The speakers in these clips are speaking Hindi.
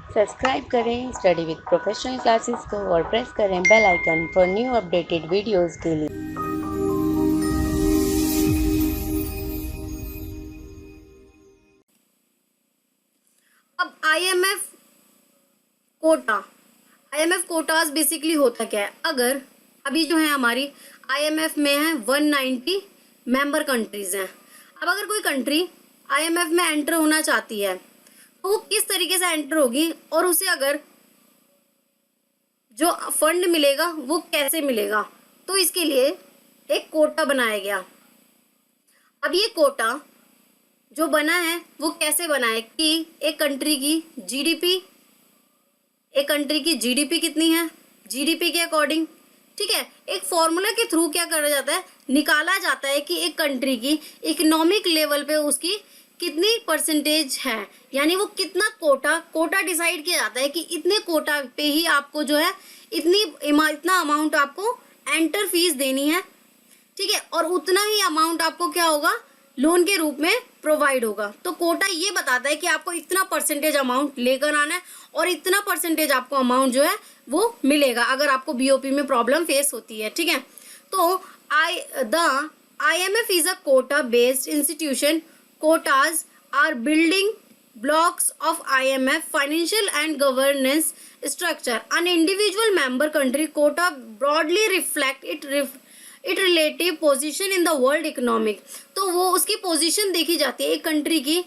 सब्सक्राइब करें स्टडी विद प्रोफेशनल क्लासेस को और प्रेस करें bell icon for new updated videos के लिए। अब आईएमएफ कोटाज बेसिकली होता क्या है? अगर अभी जो है हमारी आईएमएफ में है 190 मेंबर कंट्रीज हैं। अब अगर कोई कंट्री आईएमएफ में एंटर होना चाहती है तो वो किस तरीके से एंटर होगी और उसे अगर जो फंड मिलेगा वो कैसे मिलेगा, तो इसके लिए एक कोटा बनाया गया। अब ये कोटा जो बना है वो कैसे बना है कि एक कंट्री की जीडीपी कितनी है, जीडीपी के अकॉर्डिंग, ठीक है, एक फॉर्मूला के थ्रू क्या करा जाता है, निकाला जाता है कि एक कंट्री की इकोनॉमिक लेवल पे उसकी कितनी परसेंटेज है, यानी वो कितना कोटा डिसाइड किया जाता है कि इतने कोटा पे ही आपको जो है इतना अमाउंट आपको एंटर फीस देनी है, ठीक है, और उतना ही अमाउंट आपको क्या होगा, लोन के रूप में प्रोवाइड होगा। तो कोटा ये बताता है कि आपको इतना परसेंटेज अमाउंट लेकर आना है और इतना परसेंटेज आपको अमाउंट जो है वो मिलेगा अगर आपको बीओपी में प्रॉब्लम फेस होती है, ठीक है। तो the IMF is a quota based institution. Quotas are building blocks of IMF financial and governance structure. An individual member country quota broadly reflect it relative position in the world economic. तो वो उसकी पोजीशन देखी जाती है, एक कंट्री की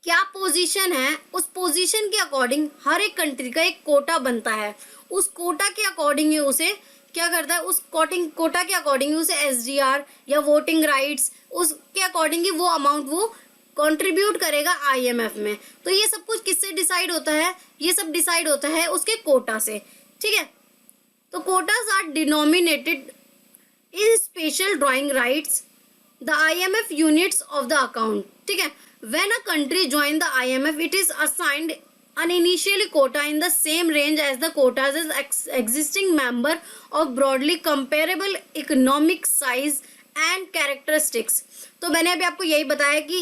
क्या पोजीशन है, उस पोजीशन के अकॉर्डिंग हर एक कंट्री का एक कोटा बनता है। उस कोटा के अकॉर्डिंग ही उसे क्या करता है, उस कोटा के अकॉर्डिंग उसे SDR या वोटिंग राइट्स उसके अकॉर्डिंग ही वो अमाउंट वो कंट्रीब्यूट करेगा IMF में। तो ये सब कुछ किससे डिसाइड होता है, ये सब डिसाइड होता है उसके कोटा से, ठीक है। तो quotas are denominated in special drawing rights the IMF units of the account, ठीक है। When a country join the IMF it is assigned an initially quota in the same range as the quotas as existing member of broadly comparable economic size and characteristics. तो मैंने अभी आपको यही बताया कि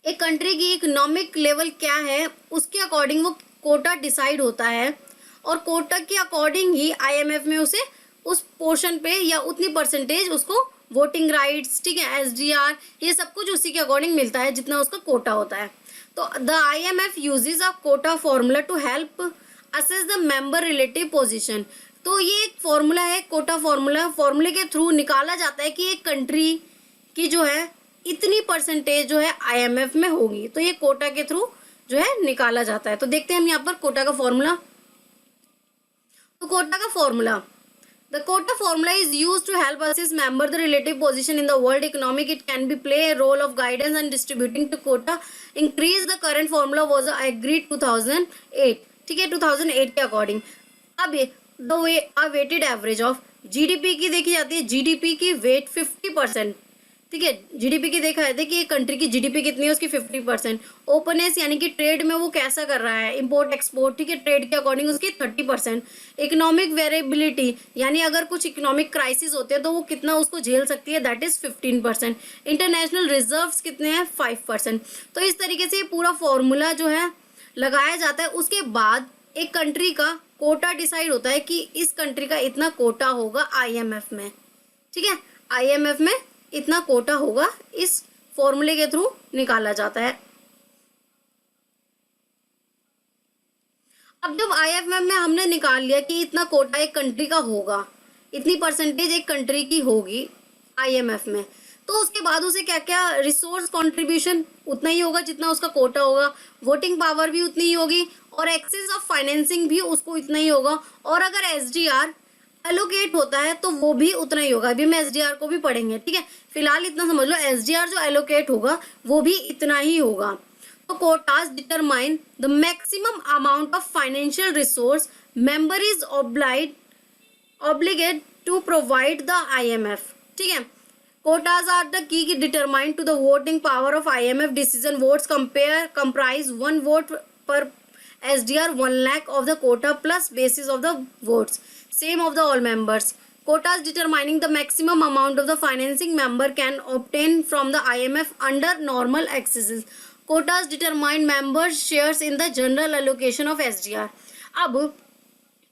एक कंट्री की इकोनॉमिक लेवल क्या है उसके अकॉर्डिंग वो कोटा डिसाइड होता है और कोटा के अकॉर्डिंग ही IMF में उसे उस पोर्शन पे या उतनी परसेंटेज उसको वोटिंग राइट्स, ठीक है, SDR ये सब कुछ उसी के अकॉर्डिंग मिलता है जितना उसका कोटा होता है। तो the IMF uses a quota formula to help assess the member relative position. तो ये एक फॉर्मूला है, कोटा फॉर्मूले के थ्रू निकाला जाता है कि एक कंट्री की जो है इतनी परसेंटेज जो है IMF में होगी, तो ये कोटा के थ्रू जो है निकाला जाता है। तो देखते हैं हम यहाँ पर कोटा का फॉर्मूला। तो कोटा का formula, the quota formula is used to help assess member the relative position in the world economic. It can be play a role of guidance and distributing to quota increase. The current formula was agreed 2008, ठीक है, 2008 के अकॉर्डिंग। अब the weighted average of GDP की देखी जाती है, GDP की वेट 50%, ठीक है, GDP की देखा जाता है कि एक कंट्री की GDP कितनी है उसकी 50%। ओपननेस यानी कि ट्रेड में वो कैसा कर रहा है, इंपोर्ट एक्सपोर्ट, ठीक है, ट्रेड के अकॉर्डिंग उसकी 30%। इकोनॉमिक वेरिएबिलिटी यानी अगर कुछ इकोनॉमिक क्राइसिस होते हैं तो वो कितना उसको झेल सकती है, दैट इज 15%। इंटरनेशनल रिजर्व्स कितने हैं, 5%। तो इस तरीके से ये पूरा फॉर्मूला जो है लगाया जाता है। उसके बाद एक कंट्री का कोटा डिसाइड होता है कि इस कंट्री का इतना कोटा होगा IMF में, ठीक है, IMF में इतना कोटा होगा, इस फॉर्मूले के थ्रू निकाला जाता है। अब जब IMF में हमने निकाल लिया कि इतना कोटा एक कंट्री का होगा, इतनी परसेंटेज एक कंट्री की होगी IMF में, तो उसके बाद उसे क्या क्या रिसोर्स कंट्रीब्यूशन उतना ही होगा जितना उसका कोटा होगा, वोटिंग पावर भी उतनी ही होगी और एक्सेस ऑफ फाइनेंसिंग भी उसको इतना ही होगा, और अगर SDR एलोकेट होता है तो वो भी उतना ही होगा। अभी हम SDR को भी पढ़ेंगे, ठीक है, फिलहाल इतना समझ लो SDR जो एलोकेट होगा वो भी इतना ही होगा। तो quotas determine the maximum amount of financial resource member is obligate to provide the IMF, ठीक है। Quotas are the key determine to the voting power of IMF decision. Votes comprise 1 vote per SDR 1 lakh of the quota plus basis of the votes same of the all members. Quotas determining the maximum amount of the financing member can obtain from the IMF under normal accesses. Quotas determine members shares in the general allocation of SDR. अब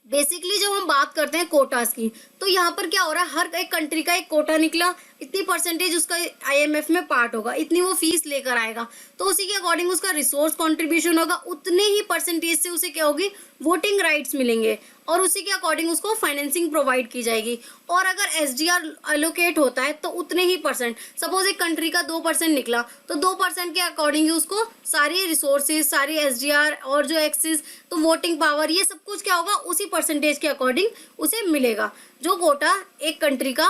बेसिकली जब हम बात करते हैं कोटास की, तो यहाँ पर क्या हो रहा है, हर एक कंट्री का एक कोटा निकला, इतनी परसेंटेज उसका आईएमएफ में पार्ट होगा, इतनी वो फीस लेकर आएगा, तो उसी के अकॉर्डिंग उसका रिसोर्स कंट्रीब्यूशन होगा, उतने ही परसेंटेज से उसे क्या होगी, वोटिंग राइट्स मिलेंगे और उसी के अकॉर्डिंग उसको फाइनेंसिंग प्रोवाइड की जाएगी। और अगर एसडीआर एलोकेट होता है तो उतने ही परसेंट, सपोज एक कंट्री का 2% निकला तो 2% के अकॉर्डिंग ही उसको सारी रिसोर्सेज, सारी एसडीआर और जो एक्सेस, तो वोटिंग पावर, ये सब कुछ क्या होगा, उसी परसेंटेज के अकॉर्डिंग उसे मिलेगा, जो कोटा एक कंट्री का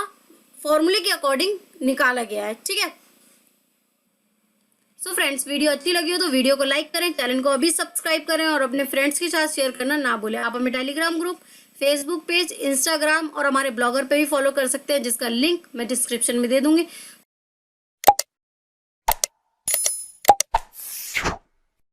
फॉर्मूले के अकॉर्डिंग निकाला गया है। ठीक है, सो फ्रेंड्स, वीडियो अच्छी लगी हो तो वीडियो को लाइक करें, चैनल को अभी सब्सक्राइब करें और अपने फ्रेंड्स के साथ शेयर करना ना भूलें। आप हमें Telegram group, Facebook page, Instagram और हमारे ब्लॉगर पे भी फॉलो कर सकते हैं, जिसका लिंक मैं डिस्क्रिप्शन में दे दूंगी।